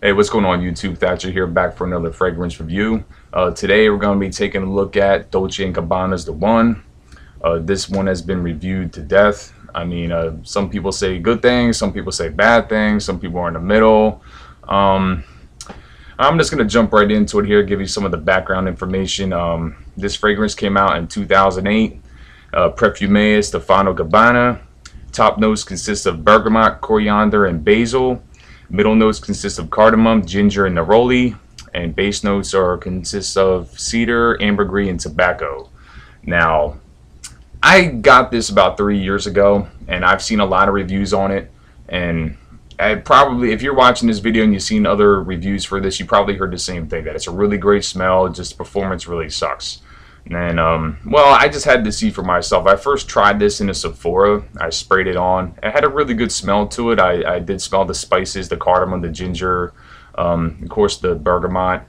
Hey, what's going on YouTube? Thatcher here, back for another fragrance review. Today we're going to be taking a look at Dolce & Gabbana's The One. This one has been reviewed to death. I mean, some people say good things, some people say bad things, some people are in the middle. I'm just going to jump right into it here, give you some of the background information. This fragrance came out in 2008. Perfume is Stefano Gabbana. Top notes consist of bergamot, coriander, and basil. Middle notes consist of cardamom, ginger, and neroli, and base notes consist of cedar, ambergris, and tobacco. Now, I got this about 3 years ago, and I've seen a lot of reviews on it. And if you're watching this video and you've seen other reviews for this, you probably heard the same thing, that it's a really great smell, just performance really sucks. And well, I just had to see for myself. I first tried this in a Sephora. I sprayed it on. It had a really good smell to it. I did smell the spices, the cardamom, the ginger, of course the bergamot.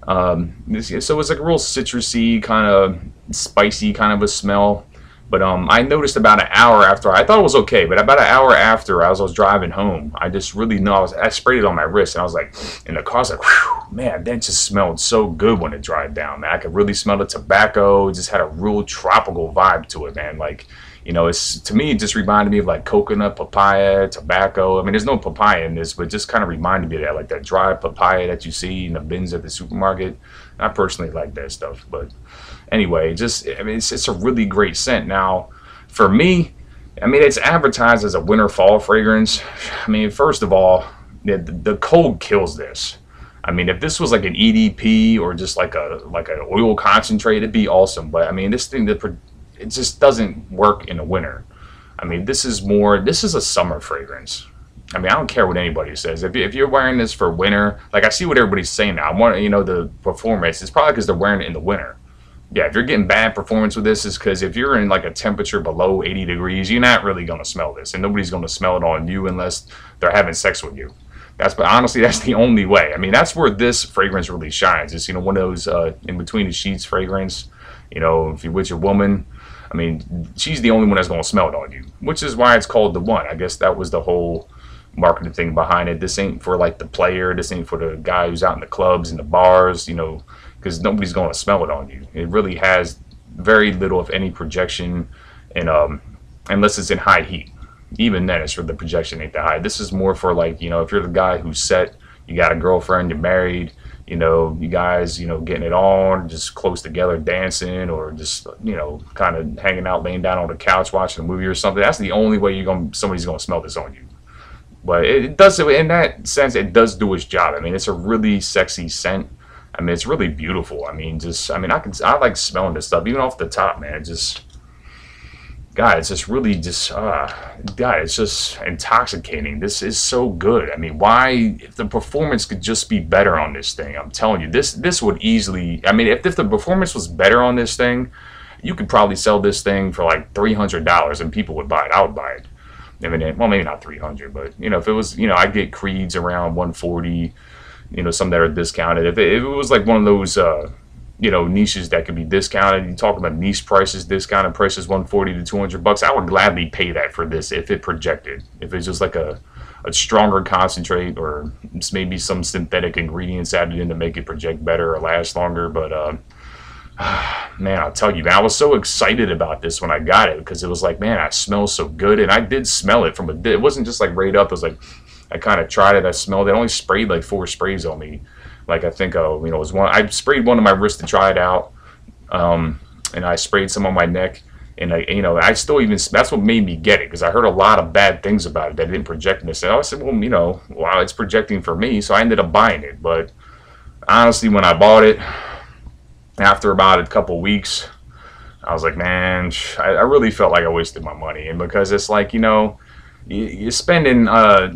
So it was like a real citrusy, kind of spicy kind of a smell. But I noticed about an hour after, I thought it was okay, but about an hour after, as I was driving home, I just really know, I sprayed it on my wrist, and I was like, in the car, I was like, whew, man, that just smelled so good when it dried down, man. I could really smell the tobacco. It just had a real tropical vibe to it, man. Like, you know, to me, it just reminded me of like coconut, papaya, tobacco. I mean, there's no papaya in this, but it just kind of reminded me of that, like that dry papaya that you see in the bins at the supermarket. I personally like that stuff, but anyway, I mean, it's a really great scent. Now, for me, I mean, it's advertised as a winter fall fragrance. I mean, first of all, the cold kills this. I mean, if this was like an EDP or just like an oil concentrate, it'd be awesome. But I mean, this thing, it just doesn't work in the winter. I mean, this is a summer fragrance. I mean, I don't care what anybody says. If you're wearing this for winter, like I see what everybody's saying now. You know, the performance, it's probably because they're wearing it in the winter. Yeah, if you're getting bad performance with this, is because if you're in like a temperature below 80 degrees, you're not really going to smell this. And nobody's going to smell it on you unless they're having sex with you. But honestly, that's the only way. I mean, that's where this fragrance really shines. It's, you know, one of those in between the sheets fragrance. You know, if you're with your woman, I mean, she's the only one that's going to smell it on you. Which is why it's called The One. I guess that was the whole marketing thing behind it. This ain't for like the player. This ain't for the guy who's out in the clubs and the bars, you know, because nobody's going to smell it on you. It really has very little, if any, projection, and unless it's in high heat. Even then, it's for the projection ain't that high. This is more for, like, you know, if you're the guy who's set, you got a girlfriend, you're married, you know, you guys, you know, getting it on, just close together, dancing, or just, you know, kind of hanging out, laying down on the couch, watching a movie or something. That's the only way somebody's gonna smell this on you. But it does, in that sense, it does do its job. I mean, it's a really sexy scent. I mean, it's really beautiful. I mean, I like smelling this stuff, even off the top, man. It just, God, it's just really God, it's just intoxicating. This is so good. I mean, why, if the performance could just be better on this thing, I'm telling you, this would easily, I mean, if the performance was better on this thing, you could probably sell this thing for like $300 and people would buy it. I would buy it. I mean, well, maybe not 300, but, you know, if it was, you know, I get Creeds around 140, you know, some that are discounted. If it was like one of those, you know, niches that could be discounted, you talk about niche prices, discounted prices, 140 to 200 bucks, I would gladly pay that for this if it projected. If it's just like a stronger concentrate, or maybe some synthetic ingredients added in to make it project better or last longer. But, man, I'll tell you, man, I was so excited about this when I got it, because it was like, man, it smells so good. And I did smell it it wasn't just like right up. It was like, I kind of tried it, I smelled it. I only sprayed like 4 sprays on me. Like, I think, you know, it was I sprayed one on my wrist to try it out. And I sprayed some on my neck. And you know, I still even, that's what made me get it, because I heard a lot of bad things about it that it didn't project. And I said, well, you know, wow, it's projecting for me. So I ended up buying it. But honestly, when I bought it, after about a couple weeks, I was like, man, I really felt like I wasted my money. And because it's like, you know, you're spending,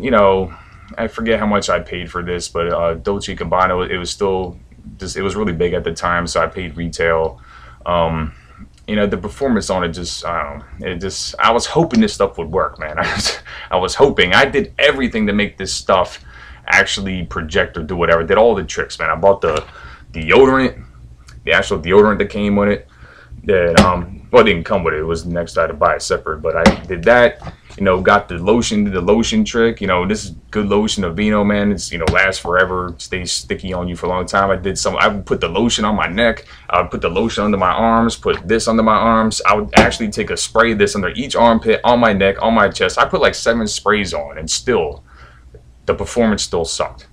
you know, I forget how much I paid for this, but Dolce & Gabbana, it was still just, it was really big at the time, so I paid retail. You know, the performance on it just, I don't know, I was hoping this stuff would work, man. I was hoping. I did everything to make this stuff actually project or do whatever. I did all the tricks, man. I bought the deodorant, the actual deodorant that came with it. That well, it didn't come with it. It was next. I had to buy it separate, but I did that. You know, got the lotion trick. You know, this is good lotion, Aveeno, man. It's, you know, lasts forever, stays sticky on you for a long time. I would put the lotion on my neck. I would put the lotion under my arms, put this under my arms. I would actually take a spray of this under each armpit, on my neck, on my chest. I put like 7 sprays on, and still, the performance still sucked.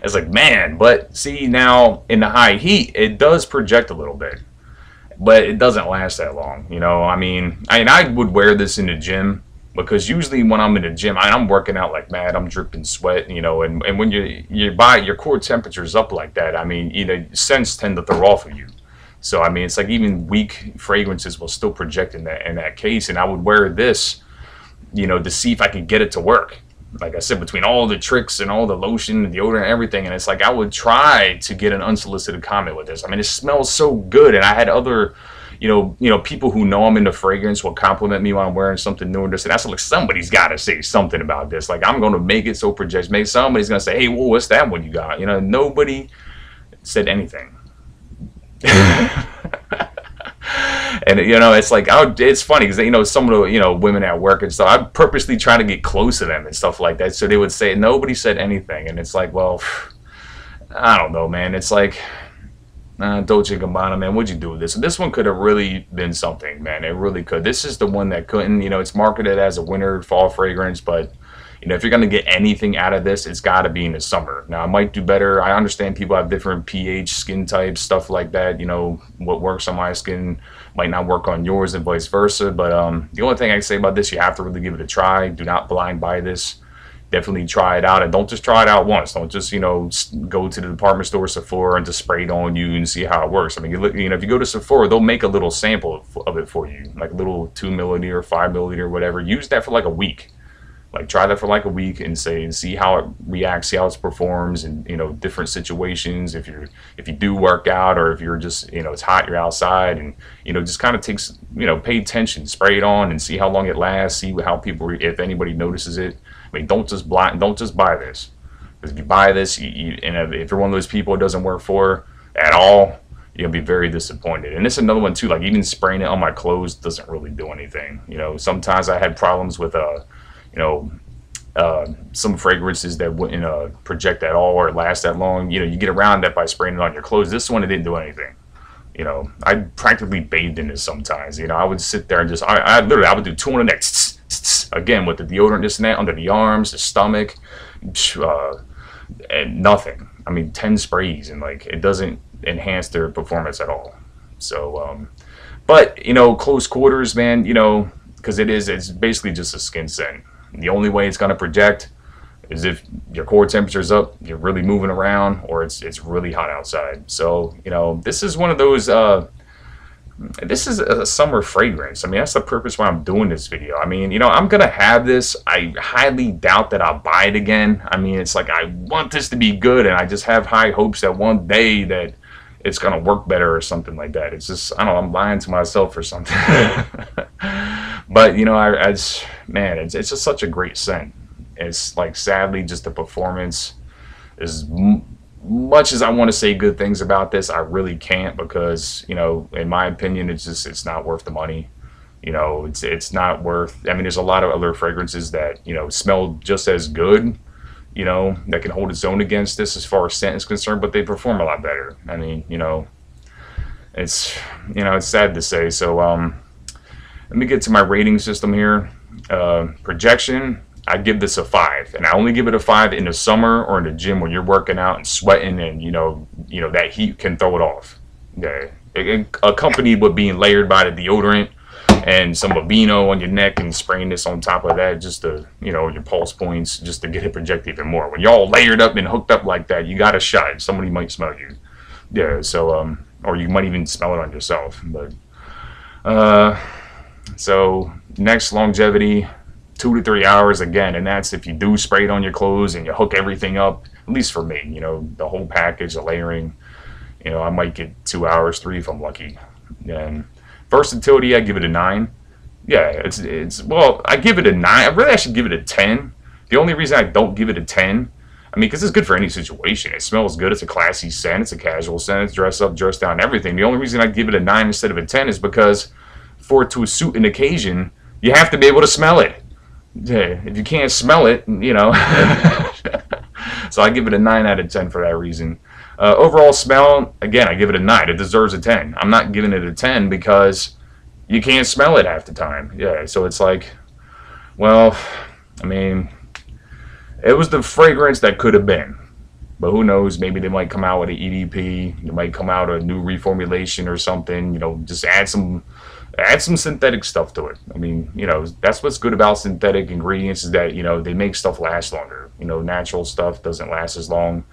It's like, man, but see, now in the high heat, it does project a little bit, but it doesn't last that long. You know, I would wear this in the gym, because usually when I'm in the gym, I'm working out like mad, I'm dripping sweat, you know, and when your core temperature's up like that, I mean, you know, scents tend to throw off of you. So I mean, it's like even weak fragrances will still project in that case, and I would wear this, you know, to see if I could get it to work. Like I said, between all the tricks and all the lotion and deodorant and everything, and it's like I would try to get an unsolicited comment with this. I mean, it smells so good, and I had other, you know, people who know I'm into fragrance will compliment me when I'm wearing something new and this. And that's like, somebody's got to say something about this. Like, I'm going to make it so projects. Maybe somebody's going to say, hey, whoa, what's that one you got? You know, nobody said anything. And, you know, it's like, it's funny because, you know, some of the, you know, women at work and stuff, I purposely try to get close to them and stuff like that. So they would say, nobody said anything. And it's like, well, I don't know, man. It's like, Dolce & Gabbana, man, what'd you do with this? This one could have really been something, man. It really could. This is the one that couldn't. You know, it's marketed as a winter fall fragrance, but, you know, if you're going to get anything out of this, it's got to be in the summer. Now, I might do better. I understand people have different pH, skin types, stuff like that. You know, what works on my skin might not work on yours and vice versa. But the only thing I can say about this, you have to really give it a try. Do not blind buy this. Definitely try it out, and don't just try it out once. Don't just, you know, go to the department store, Sephora, and just spray it on you and see how it works. I mean, you know, if you go to Sephora, they'll make a little sample of it for you, like a little 2 milliliter, 5 milliliter, whatever. Use that for like a week. Like, try that for like a week and see how it reacts, see how it performs in, you know, different situations. If you do work out, or if you're just, you know, it's hot, you're outside, and, you know, just kind of takes, you know, pay attention, spray it on, and see how long it lasts. See how people, if anybody notices it. I mean, don't just buy this. Because if you buy this, and if you're one of those people it doesn't work for at all, you'll be very disappointed. And this is another one too. Like, even spraying it on my clothes doesn't really do anything. You know, sometimes I had problems with you know, some fragrances that wouldn't project at all or last that long. You know, you get around that by spraying it on your clothes. This one, it didn't do anything. You know, I practically bathed in this sometimes. You know, I would sit there and just, I would do 2 on the neck, again, with the deodorant, this and that, under the arms, the stomach, and nothing. I mean, 10 sprays, and like, it doesn't enhance their performance at all. So, but, you know, close quarters, man, you know, because it's basically just a skin scent. The only way it's going to project is if your core temperature's up, you're really moving around, or it's really hot outside. So, you know, this is one of those, this is a summer fragrance. I mean, that's the purpose why I'm doing this video. I mean, you know, I'm going to have this. I highly doubt that I'll buy it again. I mean, it's like, I want this to be good, and I just have high hopes that one day that it's going to work better or something like that. It's just, I don't know, I'm lying to myself or something. But, you know, man, it's just such a great scent. It's like, sadly, just the performance, as much as I want to say good things about this, I really can't, because, you know, in my opinion, it's not worth the money. You know, it's not worth, I mean, there's a lot of other fragrances that, you know, smell just as good, you know, that can hold its own against this as far as scent is concerned, but they perform a lot better. I mean, you know, it's sad to say. So, let me get to my rating system here. Projection, I give this a 5, and I only give it a 5 in the summer or in the gym when you're working out and sweating, and you know that heat can throw it off. Yeah, accompanied with being layered by the deodorant and some Aveeno on your neck, and spraying this on top of that, just to, you know, your pulse points, just to get it project even more. When you're all layered up and hooked up like that, you got a shot. Somebody might smell you. Yeah, so or you might even smell it on yourself. But so next, longevity, 2 to 3 hours again, and that's if you do spray it on your clothes and you hook everything up. At least for me, you know, the whole package, the layering, you know, I might get 2 hours, 3 if I'm lucky. And versatility, I give it a 9. Yeah, it's well, I give it a 9. I should give it a 10. The only reason I don't give it a 10, I mean, because it's good for any situation. It smells good. It's a classy scent. It's a casual scent. It's dress up, dress down, everything. The only reason I give it a 9 instead of a 10 is because for it to suit an occasion, You have to be able to smell it. Yeah, if you can't smell it, you know. So I give it a 9 out of 10 for that reason. Overall smell, again, I give it a 9. It deserves a 10. I'm not giving it a 10 because you can't smell it half the time. Yeah, so it's like, well, I mean, it was the fragrance that could have been. But who knows, maybe they might come out with an EDP, they might come out with a new reformulation or something, you know, just add some synthetic stuff to it. I mean, you know, that's what's good about synthetic ingredients is that, you know, they make stuff last longer. You know, natural stuff doesn't last as long.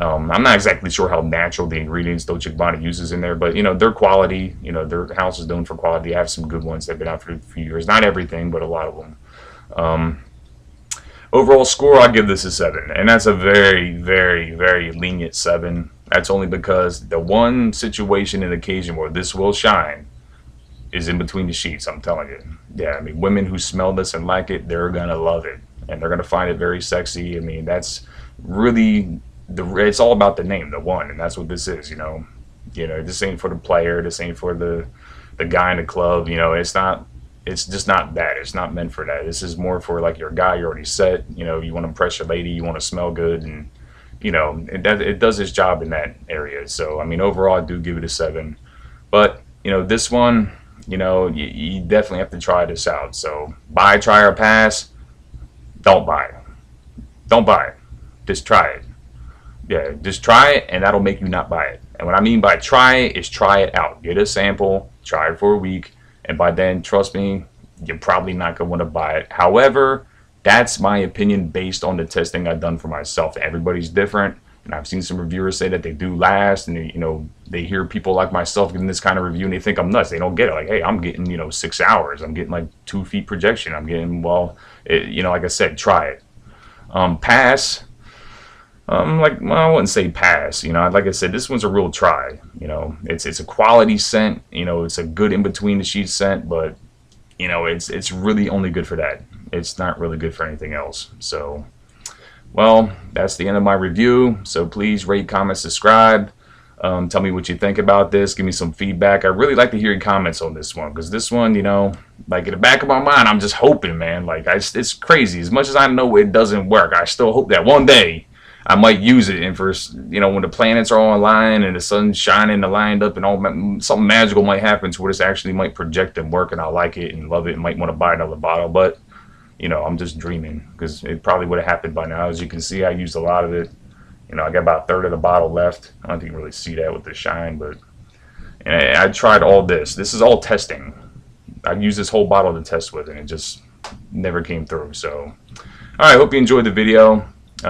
I'm not exactly sure how natural the ingredients Dolce & Gabbana uses in there, but, you know, their quality, you know, their house is known for quality. They have some good ones that have been out for a few years. Not everything, but a lot of them. Overall score, I give this a 7, and that's a very, very, very lenient 7. That's only because the one situation and occasion where this will shine is in between the sheets, I'm telling you. Yeah, I mean, women who smell this and like it, they're gonna love it, and they're gonna find it very sexy. I mean, that's really it's all about the name, the one, and that's what this is. You know, this ain't for the player, this ain't for the guy in the club. You know, it's not. It's just not that. It's not meant for that. This is more for like your guy. You're already set. You know, you want to impress your lady. You want to smell good, and you know, it does its job in that area. So I mean, overall, I do give it a 7. But you know, this one, you know, you definitely have to try this out. So buy, try, or pass. Don't buy it. Don't buy it. Just try it. Yeah, just try it, and that'll make you not buy it. And what I mean by try it is try it out. Get a sample. Try it for a week. And by then, trust me, you're probably not going to want to buy it. However, that's my opinion based on the testing I've done for myself. Everybody's different. And I've seen some reviewers say that they do last. And, they, you know, they hear people like myself giving this kind of review and they think I'm nuts. They don't get it. Like, hey, I'm getting, you know, 6 hours. I'm getting like 2 feet projection. I'm getting, well, you know, like I said, try it. Pass. Like, well, I wouldn't say pass, you know, like I said, this one's a real try, you know, it's a quality scent, you know, it's a good in between the sheets scent, but you know, it's really only good for that. It's not really good for anything else. So, well, that's the end of my review. So please rate, comment, subscribe. Tell me what you think about this. Give me some feedback. I really like to hear your comments on this one, because this one, you know, like in the back of my mind, I'm just hoping, man, like it's crazy. As much as I know it doesn't work, I still hope that one day I might use it, and for, you know, when the planets are all aligned and the sun's shining and lined up and all, something magical might happen to where this actually might project and work, and I like it and love it and might want to buy another bottle. But, you know, I'm just dreaming, because it probably would have happened by now. As you can see, I used a lot of it. You know, I got about a third of the bottle left. I don't think you can really see that with the shine, but and I tried all this. This is all testing. I used this whole bottle to test with, and it just never came through. So, all right, hope you enjoyed the video. Be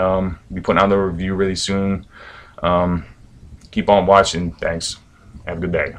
putting out another review really soon. Keep on watching. Thanks. Have a good day.